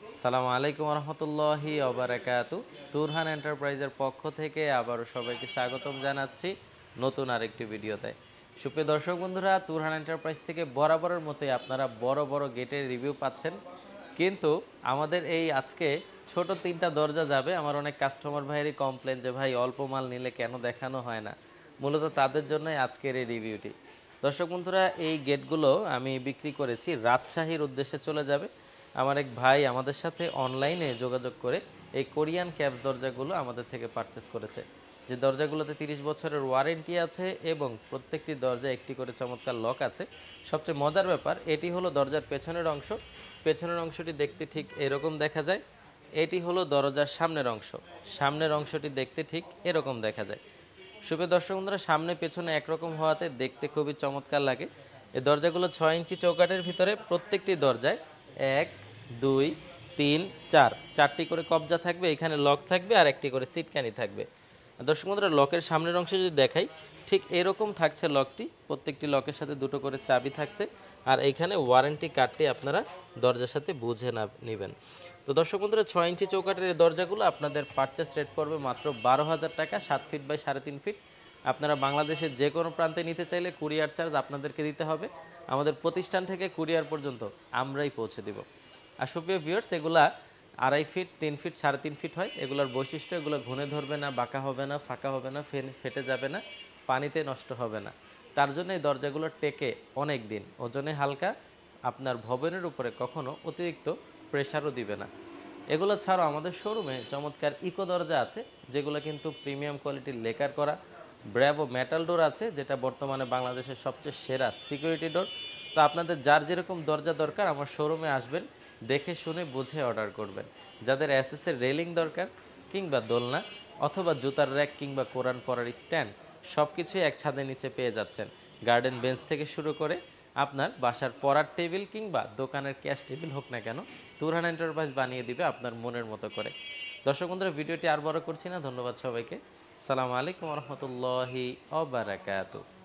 আসসালামু আলাইকুম রহমতুল্লাহি ওবারাকাতু। তুরহান এন্টারপ্রাইজের পক্ষ থেকে আবারও সবাইকে স্বাগতম জানাচ্ছি নতুন আরেকটি ভিডিওতে। সুপ্রিয় দর্শক বন্ধুরা, তুরহান এন্টারপ্রাইজ থেকে বরাবরের মতোই আপনারা বড় বড় গেটের রিভিউ পাচ্ছেন, কিন্তু আমাদের এই আজকে ছোট 3টা দরজা যাবে। আমার অনেক কাস্টমার ভাইয়েরই কমপ্লেন যে ভাই অল্প মাল নিলে কেন দেখানো হয় না, মূলত তাদের জন্যই আজকের এই রিভিউটি। দর্শক বন্ধুরা, এই গেটগুলো আমি বিক্রি করেছি, রাজশাহীর উদ্দেশ্যে চলে যাবে। আমার এক ভাই আমাদের সাথে অনলাইনে যোগাযোগ করে এই কোরিয়ান ক্যাপস দরজাগুলো আমাদের থেকে পারচেস করেছে, যে দরজাগুলোতে 30 বছরের ওয়ারেন্টি আছে এবং প্রত্যেকটি দরজা একটি করে চমৎকার লক আছে। সবচেয়ে মজার ব্যাপার এটি হলো দরজার পেছনের অংশ। পেছনের অংশটি দেখতে ঠিক এরকম দেখা যায়। এটি হলো দরজার সামনের অংশ। সামনের অংশটি দেখতে ঠিক এরকম দেখা যায়। সুপ্রিয় দর্শক বন্ধুরা, সামনে পেছনে একরকম হওয়াতে দেখতে খুবই চমৎকার লাগে। এই দরজাগুলো 6 ইঞ্চি চৌকাঠের ভিতরে, প্রত্যেকটি দরজায় 1 2 3 4 চারটি করে কবজা থাকবে, এখানে লক থাকবে আর একটি করে সিটকানি থাকবে। দর্শক বন্ধুরা, লকের সামনের অংশে যদি দেখাই, ঠিক এরকম থাকছে লকটি। প্রত্যেকটি লকের সাথে দুটো করে চাবি থাকছে, আর এইখানে ওয়ারেন্টি কার্ডটি আপনারা দরজার সাথে বুঝে নেবেন। তো দর্শক বন্ধুরা, 6 ইঞ্চি চৌকাঠের এই দরজাগুলো আপনাদের পারচেস রেট পড়বে মাত্র 12,000 টাকা। 7 ফিট বাই 3.5 ফিট। আপনারা বাংলাদেশের যে কোনো প্রান্তে নিতে চাইলে কুরিয়ার চার্জ আপনাদেরকে দিতে হবে। আমাদের প্রতিষ্ঠান থেকে কুরিয়ার পর্যন্ত আমরাই পৌঁছে দিব। আর সুপ্রিয় ভিউয়ার্স, এগুলা 2.5 ফিট 3 ফিট 3.5 ফিট হয়। এগুলোর বৈশিষ্ট্য, এগুলো ঘুনে ধরবে না, বাঁকা হবে না, ফাঁকা হবে না, ফেটে যাবে না, পানিতে নষ্ট হবে না। তার জন্য এই দরজাগুলো টেকে অনেক দিন, ওজনে হালকা, আপনার ভবনের উপরে কখনো অতিরিক্ত প্রেসারও দিবে না। এগুলো ছাড়াও আমাদের শোরুমে চমৎকার ইকো দরজা আছে, যেগুলো কিন্তু প্রিমিয়াম কোয়ালিটির লেকার করা। ব্র্যাভো মেটাল ডোর আছে, যেটা বর্তমানে বাংলাদেশের সবচেয়ে সেরা সিকিউরিটি ডোর। তো আপনাদের যার যেরকম দরজা দরকার আমার শোরুমে আসবেন, দেখে শুনে বুঝে অর্ডার করবেন। যাদের এসএসের রেলিং দরকার, কিংবা দোলনা, অথবা জুতার র্যাক, কিংবা কোরআন পড়ার স্ট্যান্ড, সব কিছুই এক ছাদের নিচে পেয়ে যাচ্ছেন। গার্ডেন বেঞ্চ থেকে শুরু করে আপনার বাসার পড়ার টেবিল কিংবা দোকানের ক্যাশ টেবিল হোক না কেন, তুরহান এন্টারপ্রাইজ বানিয়ে দিবে আপনার মনের মতো করে। দর্শক বন্ধুরা, ভিডিওটি আর বড় করছি না, ধন্যবাদ সবাইকে। আসসালামু আলাইকুম রহমতুল্লাহি ওয়া বারাকাতুহু।